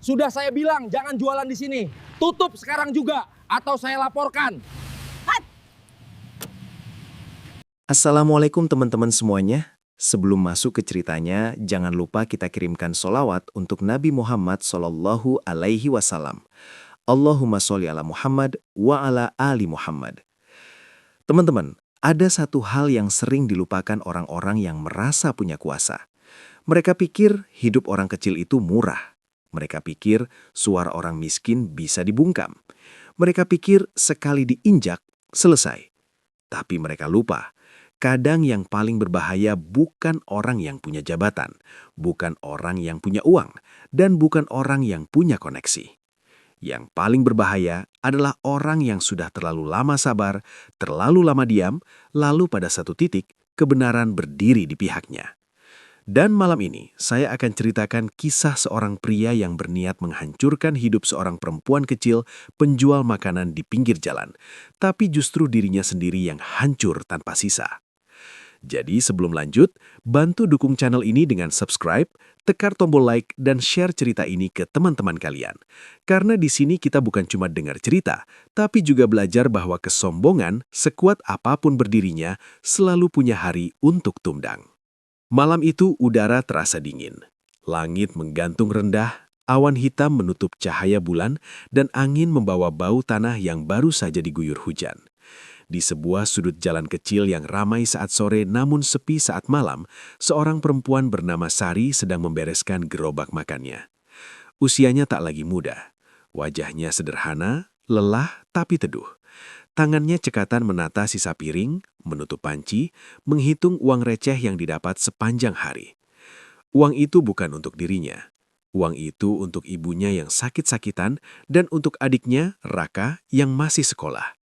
Sudah saya bilang jangan jualan di sini. Tutup sekarang juga atau saya laporkan. Assalamualaikum teman-teman semuanya. Sebelum masuk ke ceritanya, jangan lupa kita kirimkan solawat untuk Nabi Muhammad Sallallahu Alaihi Wasallam. Allahumma sholli ala Muhammad wa ala ali Muhammad. Teman-teman, ada satu hal yang sering dilupakan orang-orang yang merasa punya kuasa. Mereka pikir hidup orang kecil itu murah. Mereka pikir suara orang miskin bisa dibungkam. Mereka pikir sekali diinjak, selesai. Tapi mereka lupa. Kadang yang paling berbahaya bukan orang yang punya jabatan, bukan orang yang punya uang, dan bukan orang yang punya koneksi. Yang paling berbahaya adalah orang yang sudah terlalu lama sabar, terlalu lama diam, lalu pada satu titik kebenaran berdiri di pihaknya. Dan malam ini, saya akan ceritakan kisah seorang pria yang berniat menghancurkan hidup seorang perempuan kecil penjual makanan di pinggir jalan, tapi justru dirinya sendiri yang hancur tanpa sisa. Jadi sebelum lanjut, bantu dukung channel ini dengan subscribe, tekan tombol like, dan share cerita ini ke teman-teman kalian. Karena di sini kita bukan cuma dengar cerita, tapi juga belajar bahwa kesombongan, sekuat apapun berdirinya, selalu punya hari untuk tundang. Malam itu udara terasa dingin. Langit menggantung rendah, awan hitam menutup cahaya bulan, dan angin membawa bau tanah yang baru saja diguyur hujan. Di sebuah sudut jalan kecil yang ramai saat sore namun sepi saat malam, seorang perempuan bernama Sari sedang membereskan gerobak makannya. Usianya tak lagi muda. Wajahnya sederhana, lelah tapi teduh. Tangannya cekatan menata sisa piring, menutup panci, menghitung uang receh yang didapat sepanjang hari. Uang itu bukan untuk dirinya. Uang itu untuk ibunya yang sakit-sakitan dan untuk adiknya, Raka, yang masih sekolah.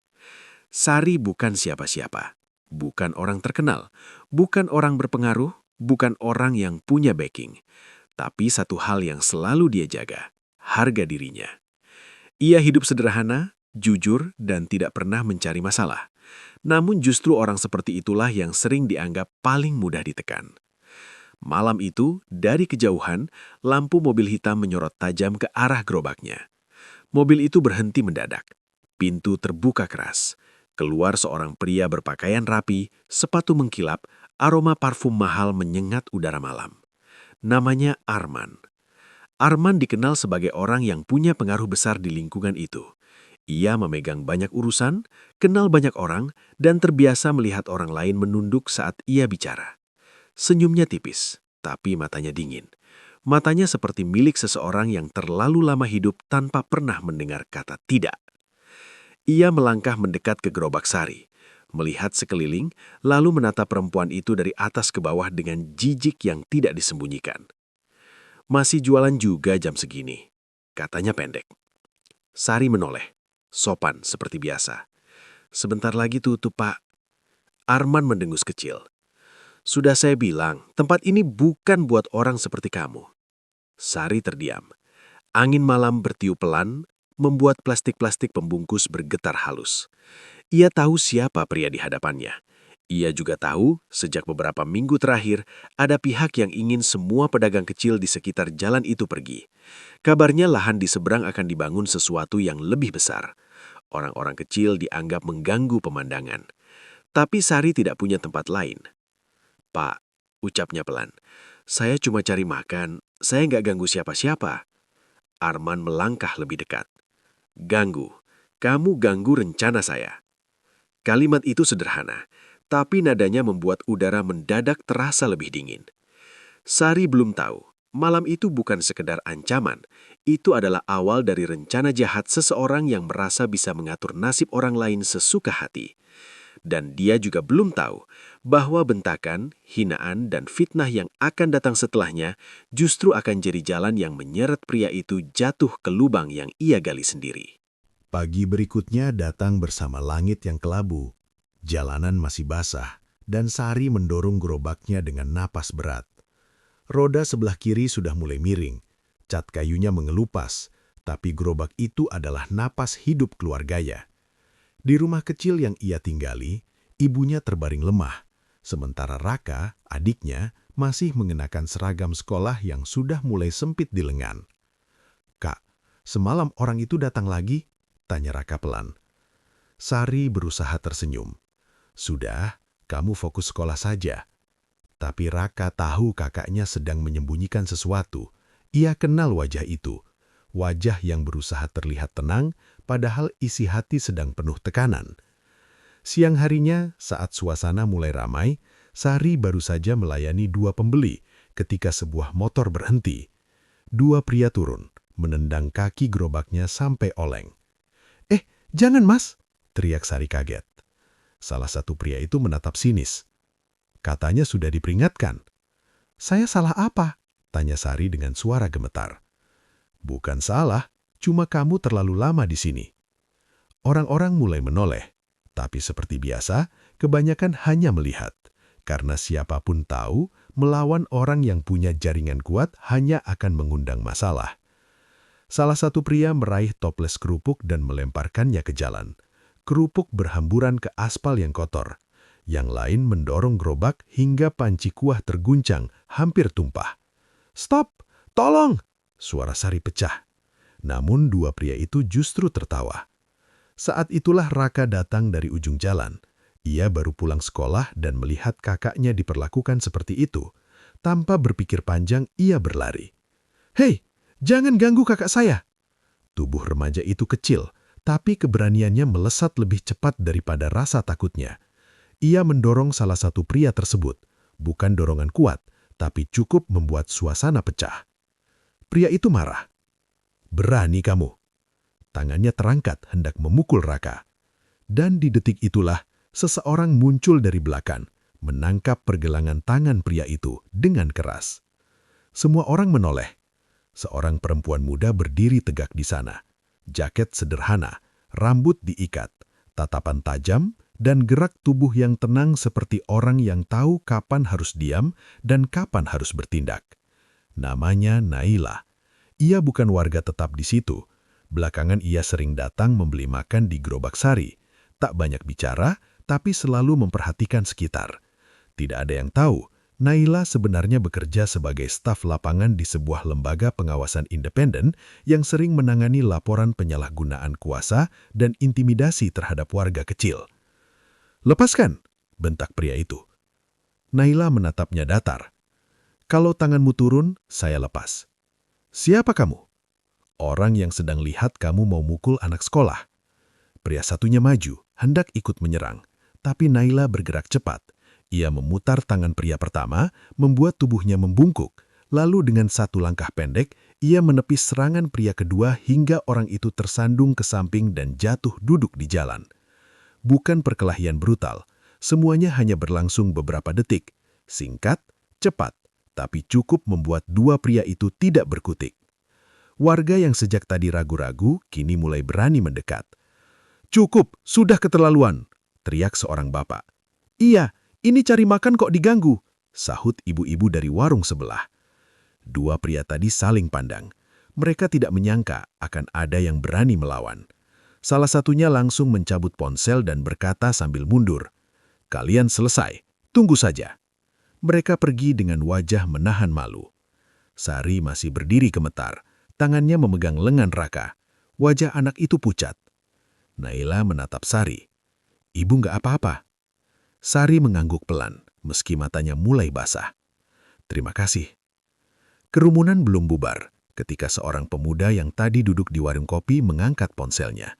Sari bukan siapa-siapa. Bukan orang terkenal. Bukan orang berpengaruh. Bukan orang yang punya backing. Tapi satu hal yang selalu dia jaga, harga dirinya. Ia hidup sederhana, jujur, dan tidak pernah mencari masalah. Namun justru orang seperti itulah yang sering dianggap paling mudah ditekan. Malam itu, dari kejauhan, lampu mobil hitam menyorot tajam ke arah gerobaknya. Mobil itu berhenti mendadak. Pintu terbuka keras. Keluar seorang pria berpakaian rapi, sepatu mengkilap, aroma parfum mahal menyengat udara malam. Namanya Arman. Arman dikenal sebagai orang yang punya pengaruh besar di lingkungan itu. Ia memegang banyak urusan, kenal banyak orang, dan terbiasa melihat orang lain menunduk saat ia bicara. Senyumnya tipis, tapi matanya dingin. Matanya seperti milik seseorang yang terlalu lama hidup tanpa pernah mendengar kata tidak. Ia melangkah mendekat ke gerobak Sari, melihat sekeliling, lalu menatap perempuan itu dari atas ke bawah dengan jijik yang tidak disembunyikan. Masih jualan juga jam segini, katanya pendek. Sari menoleh. Sopan seperti biasa. Sebentar lagi tutup, Pak. Arman mendengus kecil. Sudah saya bilang, tempat ini bukan buat orang seperti kamu. Sari terdiam. Angin malam bertiup pelan, membuat plastik-plastik pembungkus bergetar halus. Ia tahu siapa pria di hadapannya. Ia juga tahu, sejak beberapa minggu terakhir, ada pihak yang ingin semua pedagang kecil di sekitar jalan itu pergi. Kabarnya lahan di seberang akan dibangun sesuatu yang lebih besar. Orang-orang kecil dianggap mengganggu pemandangan. Tapi Sari tidak punya tempat lain. Pak, ucapnya pelan, saya cuma cari makan, saya nggak ganggu siapa-siapa. Arman melangkah lebih dekat. Ganggu, kamu ganggu rencana saya. Kalimat itu sederhana, tapi nadanya membuat udara mendadak terasa lebih dingin. Sari belum tahu, malam itu bukan sekedar ancaman, itu adalah awal dari rencana jahat seseorang yang merasa bisa mengatur nasib orang lain sesuka hati. Dan dia juga belum tahu bahwa bentakan, hinaan, dan fitnah yang akan datang setelahnya justru akan jadi jalan yang menyeret pria itu jatuh ke lubang yang ia gali sendiri. Pagi berikutnya datang bersama langit yang kelabu. Jalanan masih basah, dan Sari mendorong gerobaknya dengan napas berat. Roda sebelah kiri sudah mulai miring, cat kayunya mengelupas, tapi gerobak itu adalah napas hidup keluarganya. Di rumah kecil yang ia tinggali, ibunya terbaring lemah, sementara Raka, adiknya, masih mengenakan seragam sekolah yang sudah mulai sempit di lengan. Kak, Semalam orang itu datang lagi? Tanya Raka pelan. Sari berusaha tersenyum. Sudah, kamu fokus sekolah saja. Tapi Raka tahu kakaknya sedang menyembunyikan sesuatu. Ia kenal wajah itu. Wajah yang berusaha terlihat tenang, padahal isi hati sedang penuh tekanan. Siang harinya, saat suasana mulai ramai, Sari baru saja melayani 2 pembeli ketika sebuah motor berhenti. 2 pria turun, menendang kaki gerobaknya sampai oleng. Jangan mas!" teriak Sari kaget. Salah satu pria itu menatap sinis. Katanya sudah diperingatkan. "Saya salah apa?" tanya Sari dengan suara gemetar. "Bukan salah, cuma kamu terlalu lama di sini." Orang-orang mulai menoleh, tapi seperti biasa, kebanyakan hanya melihat. Karena siapapun tahu, melawan orang yang punya jaringan kuat hanya akan mengundang masalah. Salah satu pria meraih toples kerupuk dan melemparkannya ke jalan. Kerupuk berhamburan ke aspal yang kotor. Yang lain mendorong gerobak hingga panci kuah terguncang, hampir tumpah. "Stop! Tolong!" Suara Sari pecah. Namun 2 pria itu justru tertawa. Saat itulah Raka datang dari ujung jalan. Ia baru pulang sekolah dan melihat kakaknya diperlakukan seperti itu. Tanpa berpikir panjang, ia berlari. "Hei, jangan ganggu kakak saya!" Tubuh remaja itu kecil, tapi keberaniannya melesat lebih cepat daripada rasa takutnya. Ia mendorong salah satu pria tersebut. Bukan dorongan kuat, tapi cukup membuat suasana pecah. Pria itu marah. "Berani kamu!" Tangannya terangkat hendak memukul Raka. Dan di detik itulah, seseorang muncul dari belakang, menangkap pergelangan tangan pria itu dengan keras. Semua orang menoleh. Seorang perempuan muda berdiri tegak di sana. Jaket sederhana, rambut diikat, tatapan tajam, dan gerak tubuh yang tenang seperti orang yang tahu kapan harus diam dan kapan harus bertindak. Namanya Naila. Ia bukan warga tetap di situ. Belakangan ia sering datang membeli makan di gerobak Sari. Tak banyak bicara, tapi selalu memperhatikan sekitar. Tidak ada yang tahu, Naila sebenarnya bekerja sebagai staf lapangan di sebuah lembaga pengawasan independen yang sering menangani laporan penyalahgunaan kuasa dan intimidasi terhadap warga kecil. "Lepaskan!" bentak pria itu. Naila menatapnya datar. "Kalau tanganmu turun, saya lepas." "Siapa kamu?" "Orang yang sedang lihat kamu mau mukul anak sekolah." Pria satunya maju, hendak ikut menyerang. Tapi Naila bergerak cepat. Ia memutar tangan pria pertama, membuat tubuhnya membungkuk. Lalu dengan satu langkah pendek, ia menepis serangan pria kedua hingga orang itu tersandung ke samping dan jatuh duduk di jalan. Bukan perkelahian brutal. Semuanya hanya berlangsung beberapa detik. Singkat, cepat, tapi cukup membuat 2 pria itu tidak berkutik. Warga yang sejak tadi ragu-ragu, kini mulai berani mendekat. "Cukup, sudah keterlaluan!" teriak seorang bapak. "Iya, ini cari makan kok diganggu!" sahut ibu-ibu dari warung sebelah. 2 pria tadi saling pandang. Mereka tidak menyangka akan ada yang berani melawan. Salah satunya langsung mencabut ponsel dan berkata sambil mundur, "Kalian selesai, tunggu saja." Mereka pergi dengan wajah menahan malu. Sari masih berdiri gemetar, tangannya memegang lengan Raka. Wajah anak itu pucat. Naila menatap Sari. "Ibu nggak apa-apa?" Sari mengangguk pelan, meski matanya mulai basah. "Terima kasih." Kerumunan belum bubar, ketika seorang pemuda yang tadi duduk di warung kopi mengangkat ponselnya.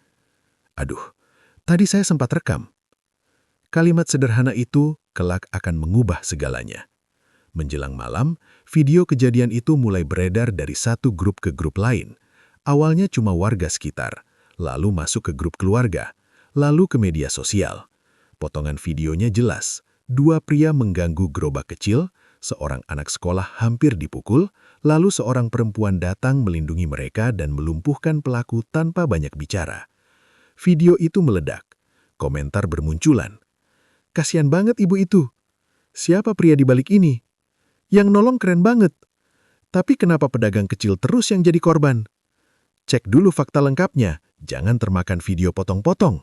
"Aduh, tadi saya sempat rekam." Kalimat sederhana itu kelak akan mengubah segalanya. Menjelang malam, video kejadian itu mulai beredar dari satu grup ke grup lain. Awalnya cuma warga sekitar, lalu masuk ke grup keluarga, lalu ke media sosial. Potongan videonya jelas, 2 pria mengganggu gerobak kecil, seorang anak sekolah hampir dipukul, lalu seorang perempuan datang melindungi mereka dan melumpuhkan pelaku tanpa banyak bicara. Video itu meledak, komentar bermunculan. "Kasian banget ibu itu. Siapa pria di balik ini? Yang nolong keren banget. Tapi kenapa pedagang kecil terus yang jadi korban? Cek dulu fakta lengkapnya, jangan termakan video potong-potong."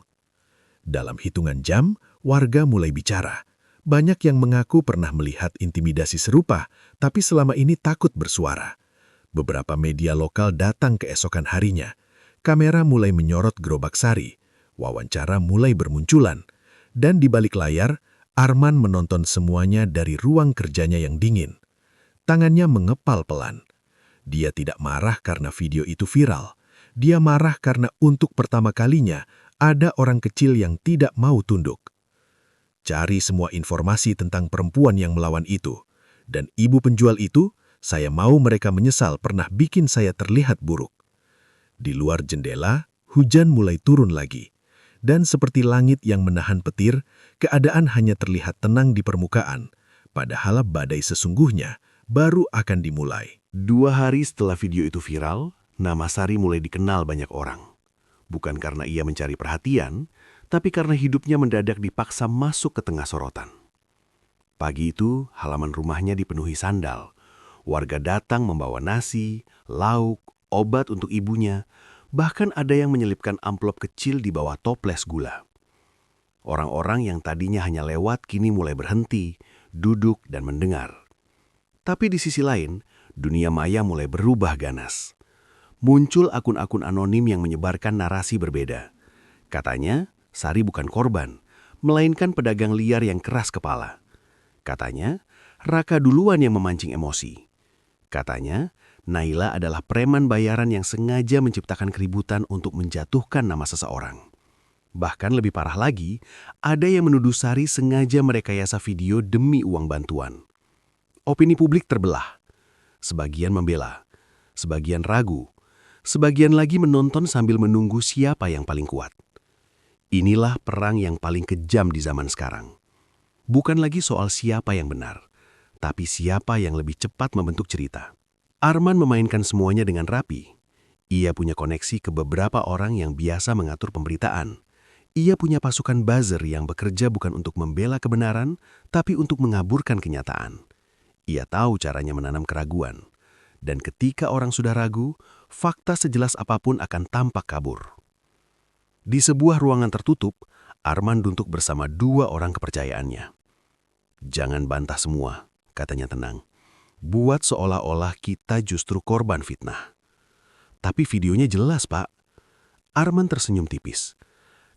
Dalam hitungan jam, warga mulai bicara. Banyak yang mengaku pernah melihat intimidasi serupa, tapi selama ini takut bersuara. Beberapa media lokal datang keesokan harinya. Kamera mulai menyorot gerobak Sari. Wawancara mulai bermunculan. Dan di balik layar, Arman menonton semuanya dari ruang kerjanya yang dingin. Tangannya mengepal pelan. Dia tidak marah karena video itu viral. Dia marah karena untuk pertama kalinya ada orang kecil yang tidak mau tunduk. Cari semua informasi tentang perempuan yang melawan itu. Dan ibu penjual itu, saya mau mereka menyesal pernah bikin saya terlihat buruk. Di luar jendela, hujan mulai turun lagi. Dan seperti langit yang menahan petir, keadaan hanya terlihat tenang di permukaan. Padahal badai sesungguhnya baru akan dimulai. 2 hari setelah video itu viral, nama Sari mulai dikenal banyak orang. Bukan karena ia mencari perhatian, tapi karena hidupnya mendadak dipaksa masuk ke tengah sorotan. Pagi itu, halaman rumahnya dipenuhi sandal. Warga datang membawa nasi, lauk, obat untuk ibunya, bahkan ada yang menyelipkan amplop kecil di bawah toples gula. Orang-orang yang tadinya hanya lewat kini mulai berhenti, duduk, dan mendengar. Tapi di sisi lain, dunia maya mulai berubah ganas. Muncul akun-akun anonim yang menyebarkan narasi berbeda. Katanya, Sari bukan korban, melainkan pedagang liar yang keras kepala. Katanya, Raka duluan yang memancing emosi. Katanya, Naila adalah preman bayaran yang sengaja menciptakan keributan untuk menjatuhkan nama seseorang. Bahkan lebih parah lagi, ada yang menuduh Sari sengaja merekayasa video demi uang bantuan. Opini publik terbelah. Sebagian membela, sebagian ragu, sebagian lagi menonton sambil menunggu siapa yang paling kuat. Inilah perang yang paling kejam di zaman sekarang. Bukan lagi soal siapa yang benar, tapi siapa yang lebih cepat membentuk cerita. Arman memainkan semuanya dengan rapi. Ia punya koneksi ke beberapa orang yang biasa mengatur pemberitaan. Ia punya pasukan buzzer yang bekerja bukan untuk membela kebenaran, tapi untuk mengaburkan kenyataan. Ia tahu caranya menanam keraguan. Dan ketika orang sudah ragu, fakta sejelas apapun akan tampak kabur. Di sebuah ruangan tertutup, Arman duduk bersama 2 orang kepercayaannya. "Jangan bantah semua," katanya tenang. "Buat seolah-olah kita justru korban fitnah." "Tapi videonya jelas, Pak." Arman tersenyum tipis.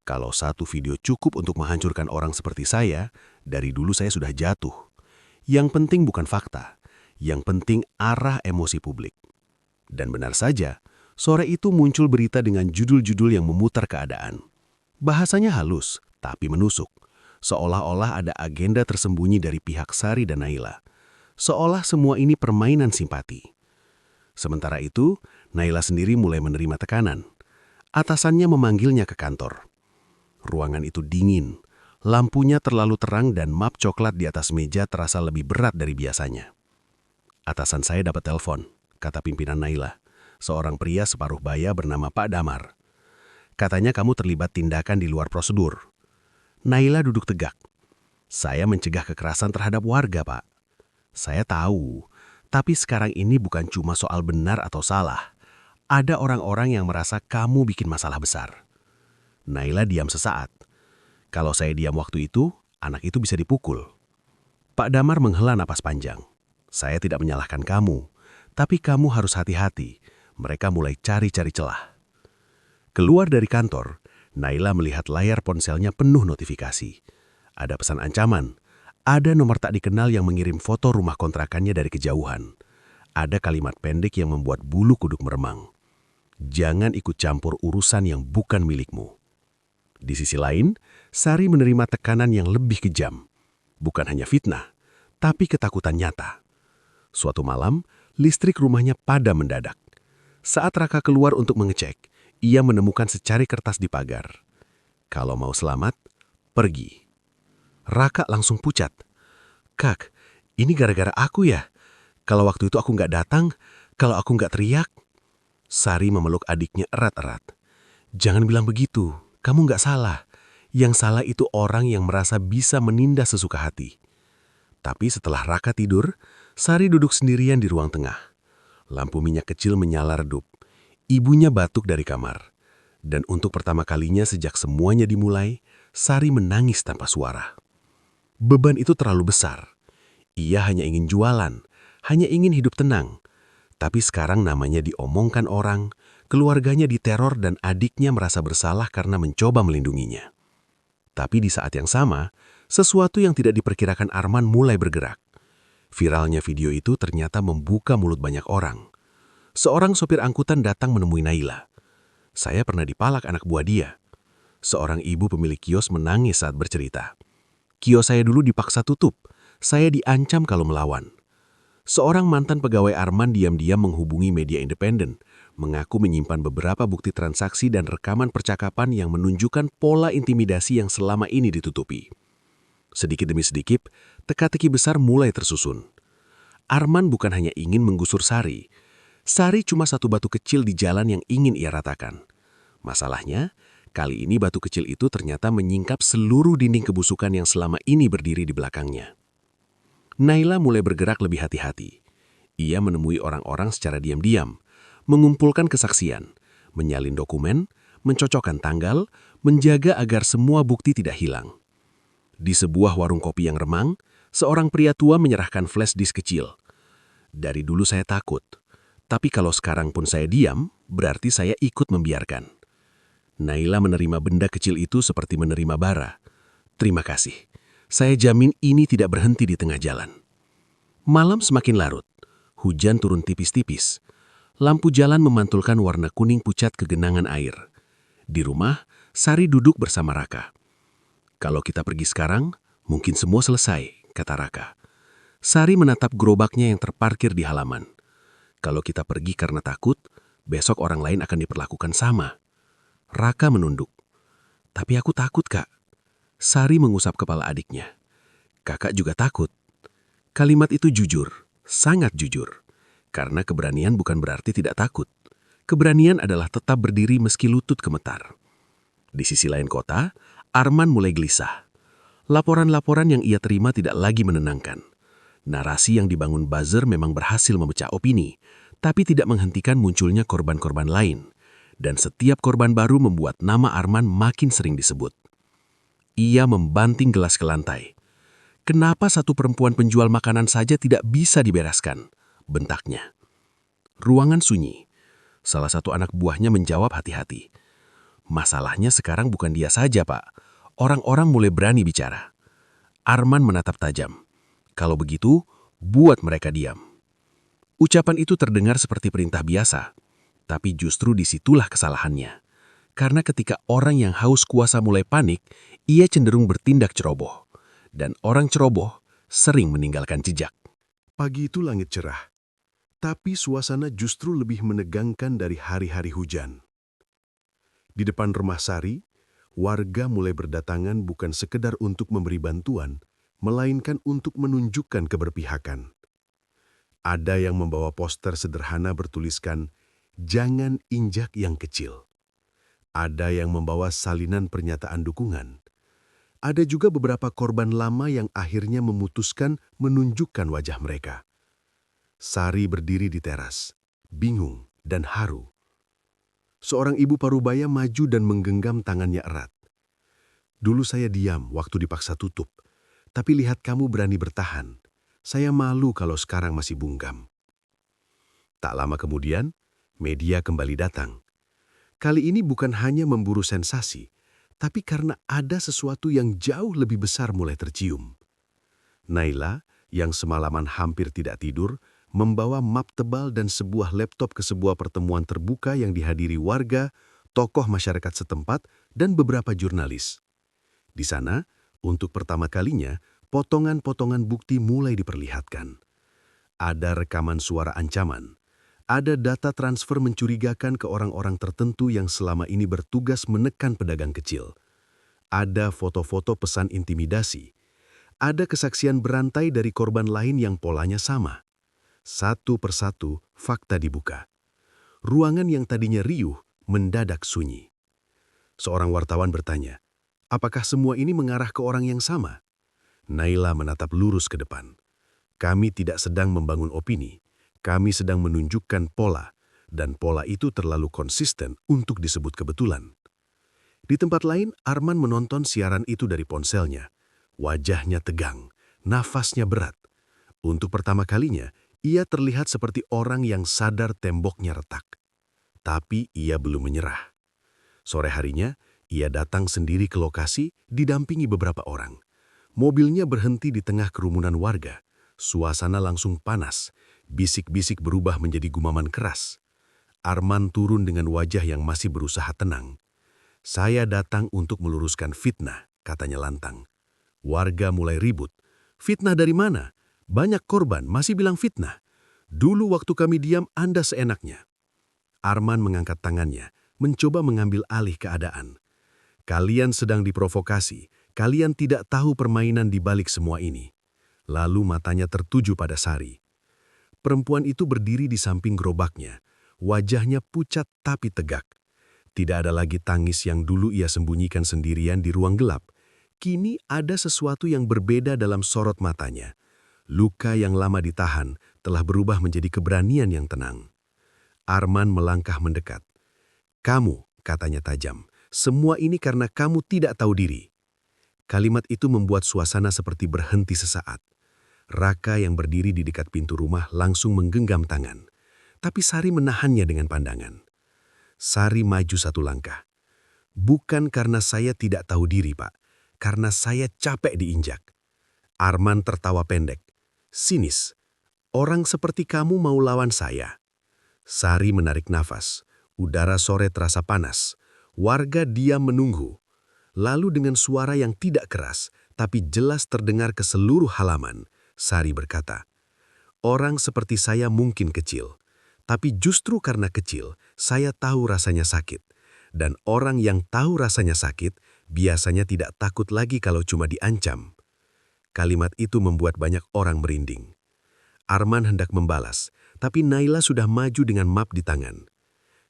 "Kalau satu video cukup untuk menghancurkan orang seperti saya, dari dulu saya sudah jatuh. Yang penting bukan fakta, yang penting arah emosi publik." Dan benar saja, sore itu muncul berita dengan judul-judul yang memutar keadaan. Bahasanya halus, tapi menusuk. Seolah-olah ada agenda tersembunyi dari pihak Sari dan Naila. Seolah semua ini permainan simpati. Sementara itu, Naila sendiri mulai menerima tekanan. Atasannya memanggilnya ke kantor. Ruangan itu dingin, lampunya terlalu terang dan map coklat di atas meja terasa lebih berat dari biasanya. "Atasan saya dapat telepon," kata pimpinan Naila, seorang pria separuh baya bernama Pak Damar. "Katanya kamu terlibat tindakan di luar prosedur." Naila duduk tegak. "Saya mencegah kekerasan terhadap warga, Pak." "Saya tahu, tapi sekarang ini bukan cuma soal benar atau salah. Ada orang-orang yang merasa kamu bikin masalah besar." Naila diam sesaat. "Kalau saya diam waktu itu, anak itu bisa dipukul." Pak Damar menghela napas panjang. "Saya tidak menyalahkan kamu, tapi kamu harus hati-hati. Mereka mulai cari-cari celah." Keluar dari kantor, Naila melihat layar ponselnya penuh notifikasi. Ada pesan ancaman. Ada nomor tak dikenal yang mengirim foto rumah kontrakannya dari kejauhan. Ada kalimat pendek yang membuat bulu kuduk meremang. "Jangan ikut campur urusan yang bukan milikmu." Di sisi lain, Sari menerima tekanan yang lebih kejam. Bukan hanya fitnah, tapi ketakutan nyata. Suatu malam, listrik rumahnya padam mendadak. Saat Raka keluar untuk mengecek, ia menemukan secari kertas di pagar. "Kalau mau selamat, pergi." Raka langsung pucat. "Kak, ini gara-gara aku ya? Kalau waktu itu aku nggak datang, kalau aku nggak teriak." Sari memeluk adiknya erat-erat. "Jangan bilang begitu, kamu nggak salah. Yang salah itu orang yang merasa bisa menindas sesuka hati." Tapi setelah Raka tidur, Sari duduk sendirian di ruang tengah. Lampu minyak kecil menyala redup. Ibunya batuk dari kamar. Dan untuk pertama kalinya sejak semuanya dimulai, Sari menangis tanpa suara. Beban itu terlalu besar. Ia hanya ingin jualan, hanya ingin hidup tenang. Tapi sekarang namanya diomongkan orang, keluarganya diteror dan adiknya merasa bersalah karena mencoba melindunginya. Tapi di saat yang sama, sesuatu yang tidak diperkirakan Arman mulai bergerak. Viralnya video itu ternyata membuka mulut banyak orang. Seorang sopir angkutan datang menemui Naila. Saya pernah dipalak anak buah dia. Seorang ibu pemilik kios menangis saat bercerita. Kios saya dulu dipaksa tutup. Saya diancam kalau melawan. Seorang mantan pegawai Arman diam-diam menghubungi media independen, mengaku menyimpan beberapa bukti transaksi dan rekaman percakapan yang menunjukkan pola intimidasi yang selama ini ditutupi. Sedikit demi sedikit, teka-teki besar mulai tersusun. Arman bukan hanya ingin menggusur Sari. Sari cuma satu batu kecil di jalan yang ingin ia ratakan. Masalahnya, kali ini batu kecil itu ternyata menyingkap seluruh dinding kebusukan yang selama ini berdiri di belakangnya. Naila mulai bergerak lebih hati-hati. Ia menemui orang-orang secara diam-diam, mengumpulkan kesaksian, menyalin dokumen, mencocokkan tanggal, menjaga agar semua bukti tidak hilang. Di sebuah warung kopi yang remang, seorang pria tua menyerahkan flash disk kecil. Dari dulu saya takut, tapi kalau sekarang pun saya diam, berarti saya ikut membiarkan. Naila menerima benda kecil itu seperti menerima bara. Terima kasih. Saya jamin ini tidak berhenti di tengah jalan. Malam semakin larut. Hujan turun tipis-tipis. Lampu jalan memantulkan warna kuning pucat ke genangan air. Di rumah, Sari duduk bersama Raka. Kalau kita pergi sekarang, mungkin semua selesai, kata Raka. Sari menatap gerobaknya yang terparkir di halaman. Kalau kita pergi karena takut, besok orang lain akan diperlakukan sama. Raka menunduk. Tapi aku takut, Kak. Sari mengusap kepala adiknya. Kakak juga takut. Kalimat itu jujur, sangat jujur. Karena keberanian bukan berarti tidak takut. Keberanian adalah tetap berdiri meski lutut gemetar. Di sisi lain kota, Arman mulai gelisah. Laporan-laporan yang ia terima tidak lagi menenangkan. Narasi yang dibangun buzzer memang berhasil memecah opini, tapi tidak menghentikan munculnya korban-korban lain. Dan setiap korban baru membuat nama Arman makin sering disebut. Ia membanting gelas ke lantai. Kenapa satu perempuan penjual makanan saja tidak bisa dibereskan? Bentaknya. Ruangan sunyi. Salah satu anak buahnya menjawab hati-hati. Masalahnya sekarang bukan dia saja, Pak. Orang-orang mulai berani bicara. Arman menatap tajam. Kalau begitu, buat mereka diam. Ucapan itu terdengar seperti perintah biasa. Tapi justru disitulah kesalahannya. Karena ketika orang yang haus kuasa mulai panik, ia cenderung bertindak ceroboh. Dan orang ceroboh sering meninggalkan jejak. Pagi itu langit cerah, tapi suasana justru lebih menegangkan dari hari-hari hujan. Di depan rumah Sari, warga mulai berdatangan bukan sekedar untuk memberi bantuan, melainkan untuk menunjukkan keberpihakan. Ada yang membawa poster sederhana bertuliskan, "Jangan injak yang kecil." Ada yang membawa salinan pernyataan dukungan. Ada juga beberapa korban lama yang akhirnya memutuskan menunjukkan wajah mereka. Sari berdiri di teras, bingung dan haru. Seorang ibu parubaya maju dan menggenggam tangannya erat. Dulu saya diam waktu dipaksa tutup, tapi lihat kamu berani bertahan. Saya malu kalau sekarang masih bungkam. Tak lama kemudian, media kembali datang. Kali ini bukan hanya memburu sensasi, tapi karena ada sesuatu yang jauh lebih besar mulai tercium. Naila, yang semalaman hampir tidak tidur, membawa map tebal dan sebuah laptop ke sebuah pertemuan terbuka yang dihadiri warga, tokoh masyarakat setempat, dan beberapa jurnalis. Di sana, untuk pertama kalinya, potongan-potongan bukti mulai diperlihatkan. Ada rekaman suara ancaman. Ada data transfer mencurigakan ke orang-orang tertentu yang selama ini bertugas menekan pedagang kecil. Ada foto-foto pesan intimidasi. Ada kesaksian berantai dari korban lain yang polanya sama. Satu persatu, fakta dibuka. Ruangan yang tadinya riuh mendadak sunyi. Seorang wartawan bertanya, apakah semua ini mengarah ke orang yang sama? Naila menatap lurus ke depan. Kami tidak sedang membangun opini. Kami sedang menunjukkan pola, dan pola itu terlalu konsisten untuk disebut kebetulan. Di tempat lain, Arman menonton siaran itu dari ponselnya. Wajahnya tegang, nafasnya berat. Untuk pertama kalinya, Ia terlihat seperti orang yang sadar temboknya retak. Tapi ia belum menyerah. Sore harinya, ia datang sendiri ke lokasi didampingi beberapa orang. Mobilnya berhenti di tengah kerumunan warga. Suasana langsung panas. Bisik-bisik berubah menjadi gumaman keras. Arman turun dengan wajah yang masih berusaha tenang. "Saya datang untuk meluruskan fitnah," katanya lantang. Warga mulai ribut. "Fitnah dari mana? Banyak korban masih bilang fitnah. Dulu waktu kami diam Anda seenaknya." Arman mengangkat tangannya, mencoba mengambil alih keadaan. "Kalian sedang diprovokasi. Kalian tidak tahu permainan di balik semua ini." Lalu matanya tertuju pada Sari. Perempuan itu berdiri di samping gerobaknya. Wajahnya pucat tapi tegak. Tidak ada lagi tangis yang dulu ia sembunyikan sendirian di ruang gelap. Kini ada sesuatu yang berbeda dalam sorot matanya. Luka yang lama ditahan telah berubah menjadi keberanian yang tenang. Arman melangkah mendekat. "Kamu," katanya tajam, "semua ini karena kamu tidak tahu diri." Kalimat itu membuat suasana seperti berhenti sesaat. Raka yang berdiri di dekat pintu rumah langsung menggenggam tangan. Tapi Sari menahannya dengan pandangan. Sari maju satu langkah. "Bukan karena saya tidak tahu diri, Pak. Karena saya capek diinjak." Arman tertawa pendek. Sinis. "Orang seperti kamu mau lawan saya?" Sari menarik nafas. Udara sore terasa panas. Warga diam menunggu. Lalu dengan suara yang tidak keras, tapi jelas terdengar ke seluruh halaman, Sari berkata, "Orang seperti saya mungkin kecil. Tapi justru karena kecil, saya tahu rasanya sakit. Dan orang yang tahu rasanya sakit, biasanya tidak takut lagi kalau cuma diancam." Kalimat itu membuat banyak orang merinding. Arman hendak membalas, tapi Naila sudah maju dengan map di tangan.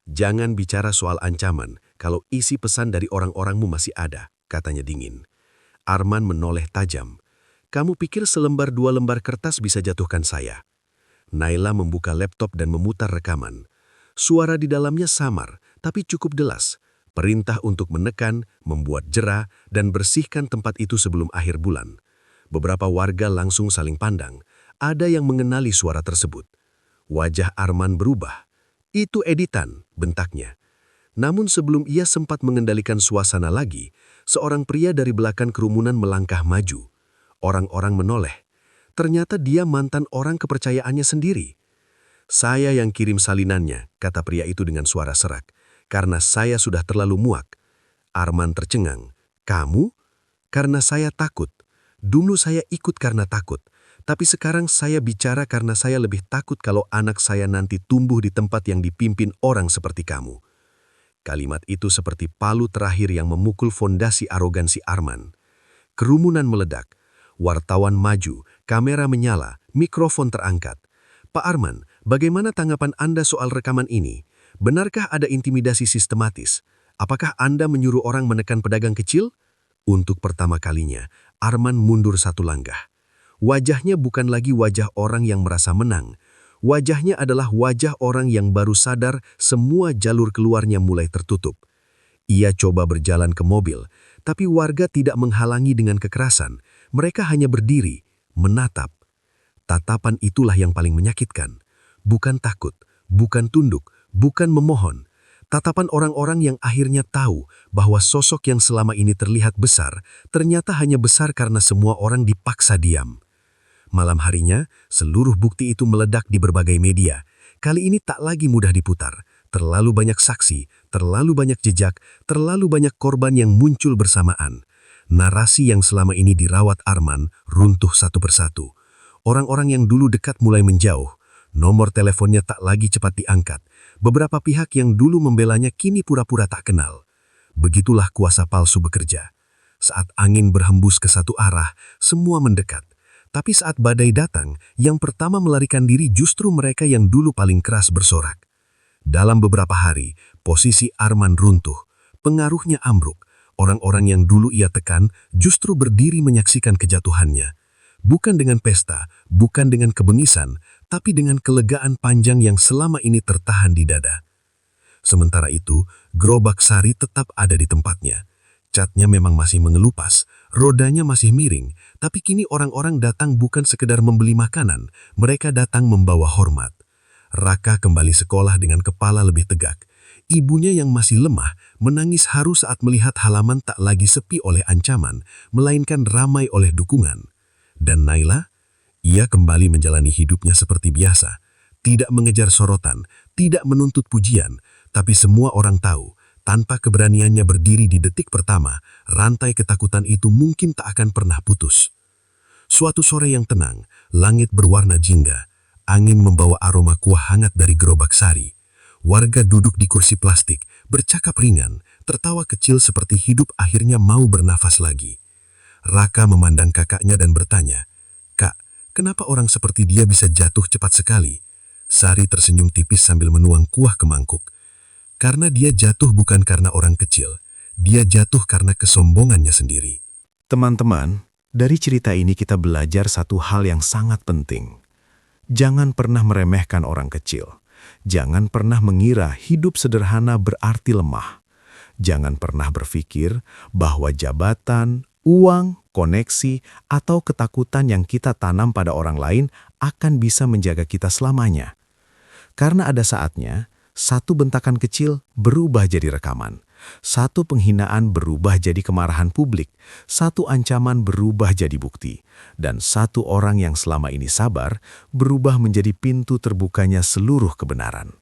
"Jangan bicara soal ancaman kalau isi pesan dari orang-orangmu masih ada," katanya dingin. Arman menoleh tajam. "Kamu pikir selembar dua lembar kertas bisa jatuhkan saya?" Naila membuka laptop dan memutar rekaman. Suara di dalamnya samar, tapi cukup jelas. Perintah untuk menekan, membuat jera, dan bersihkan tempat itu sebelum akhir bulan. Beberapa warga langsung saling pandang. Ada yang mengenali suara tersebut. Wajah Arman berubah. "Itu editan," bentaknya. Namun sebelum ia sempat mengendalikan suasana lagi, seorang pria dari belakang kerumunan melangkah maju. Orang-orang menoleh. Ternyata dia mantan orang kepercayaannya sendiri. "Saya yang kirim salinannya," kata pria itu dengan suara serak. "Karena saya sudah terlalu muak." Arman tercengang. "Kamu?" "Karena saya takut. Dulu saya ikut karena takut. Tapi sekarang saya bicara karena saya lebih takut kalau anak saya nanti tumbuh di tempat yang dipimpin orang seperti kamu." Kalimat itu seperti palu terakhir yang memukul fondasi arogansi Arman. Kerumunan meledak. Wartawan maju, kamera menyala, mikrofon terangkat. "Pak Arman, bagaimana tanggapan Anda soal rekaman ini? Benarkah ada intimidasi sistematis? Apakah Anda menyuruh orang menekan pedagang kecil?" Untuk pertama kalinya, Arman mundur satu langkah. Wajahnya bukan lagi wajah orang yang merasa menang. Wajahnya adalah wajah orang yang baru sadar semua jalur keluarnya mulai tertutup. Ia coba berjalan ke mobil, tapi warga tidak menghalangi dengan kekerasan. Mereka hanya berdiri, menatap. Tatapan itulah yang paling menyakitkan. Bukan takut, bukan tunduk, bukan memohon. Tatapan orang-orang yang akhirnya tahu bahwa sosok yang selama ini terlihat besar, ternyata hanya besar karena semua orang dipaksa diam. Malam harinya, seluruh bukti itu meledak di berbagai media. Kali ini tak lagi mudah diputar. Terlalu banyak saksi, terlalu banyak jejak, terlalu banyak korban yang muncul bersamaan. Narasi yang selama ini dirawat Arman runtuh satu persatu. Orang-orang yang dulu dekat mulai menjauh. Nomor teleponnya tak lagi cepat diangkat. Beberapa pihak yang dulu membelanya kini pura-pura tak kenal. Begitulah kuasa palsu bekerja. Saat angin berhembus ke satu arah, semua mendekat. Tapi saat badai datang, yang pertama melarikan diri justru mereka yang dulu paling keras bersorak. Dalam beberapa hari, posisi Arman runtuh. Pengaruhnya ambruk. Orang-orang yang dulu ia tekan justru berdiri menyaksikan kejatuhannya. Bukan dengan pesta, bukan dengan kebengisan, tapi dengan kelegaan panjang yang selama ini tertahan di dada. Sementara itu, gerobak Sari tetap ada di tempatnya. Catnya memang masih mengelupas, rodanya masih miring, tapi kini orang-orang datang bukan sekedar membeli makanan, mereka datang membawa hormat. Raka kembali sekolah dengan kepala lebih tegak. Ibunya yang masih lemah menangis haru saat melihat halaman tak lagi sepi oleh ancaman, melainkan ramai oleh dukungan. Dan Naila, ia kembali menjalani hidupnya seperti biasa, tidak mengejar sorotan, tidak menuntut pujian, tapi semua orang tahu, tanpa keberaniannya berdiri di detik pertama, rantai ketakutan itu mungkin tak akan pernah putus. Suatu sore yang tenang, langit berwarna jingga, angin membawa aroma kuah hangat dari gerobak sari. Warga duduk di kursi plastik, bercakap ringan, tertawa kecil seperti hidup akhirnya mau bernafas lagi. Raka memandang kakaknya dan bertanya, "Kak, kenapa orang seperti dia bisa jatuh cepat sekali?" Sari tersenyum tipis sambil menuang kuah ke mangkuk. Karena dia jatuh bukan karena orang kecil, dia jatuh karena kesombongannya sendiri. Teman-teman, dari cerita ini kita belajar satu hal yang sangat penting. Jangan pernah meremehkan orang kecil. Jangan pernah mengira hidup sederhana berarti lemah. Jangan pernah berpikir bahwa jabatan, uang, koneksi, atau ketakutan yang kita tanam pada orang lain akan bisa menjaga kita selamanya. Karena ada saatnya, satu bentakan kecil berubah jadi rekaman. Satu penghinaan berubah jadi kemarahan publik, satu ancaman berubah jadi bukti, dan satu orang yang selama ini sabar berubah menjadi pintu terbukanya seluruh kebenaran.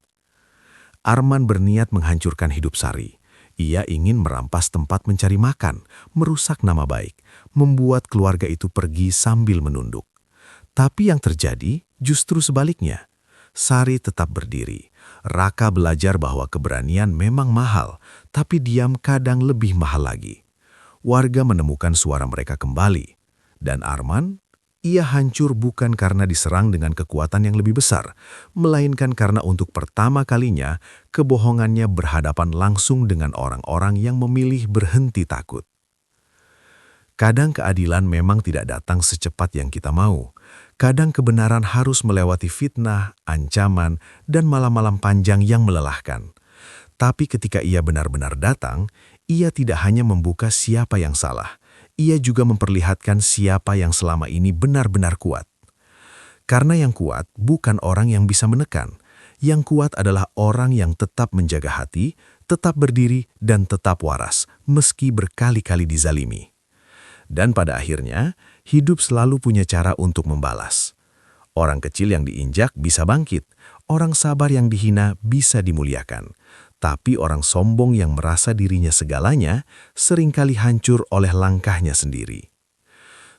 Arman berniat menghancurkan hidup Sari. Ia ingin merampas tempat mencari makan, merusak nama baik, membuat keluarga itu pergi sambil menunduk. Tapi yang terjadi justru sebaliknya. Sari tetap berdiri. Raka belajar bahwa keberanian memang mahal, tapi diam kadang lebih mahal lagi. Warga menemukan suara mereka kembali. Dan Arman, ia hancur bukan karena diserang dengan kekuatan yang lebih besar, melainkan karena untuk pertama kalinya, kebohongannya berhadapan langsung dengan orang-orang yang memilih berhenti takut. Kadang keadilan memang tidak datang secepat yang kita mau. Kadang kebenaran harus melewati fitnah, ancaman, dan malam-malam panjang yang melelahkan. Tapi ketika ia benar-benar datang, ia tidak hanya membuka siapa yang salah, ia juga memperlihatkan siapa yang selama ini benar-benar kuat. Karena yang kuat bukan orang yang bisa menekan, yang kuat adalah orang yang tetap menjaga hati, tetap berdiri, dan tetap waras, meski berkali-kali dizalimi. Dan pada akhirnya, hidup selalu punya cara untuk membalas. Orang kecil yang diinjak bisa bangkit, orang sabar yang dihina bisa dimuliakan. Tapi orang sombong yang merasa dirinya segalanya seringkali hancur oleh langkahnya sendiri.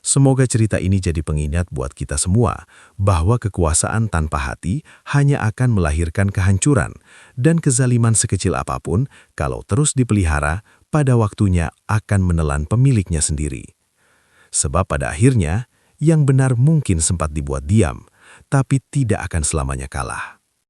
Semoga cerita ini jadi pengingat buat kita semua bahwa kekuasaan tanpa hati hanya akan melahirkan kehancuran, dan kezaliman sekecil apapun kalau terus dipelihara pada waktunya akan menelan pemiliknya sendiri. Sebab pada akhirnya, yang benar mungkin sempat dibuat diam, tapi tidak akan selamanya kalah.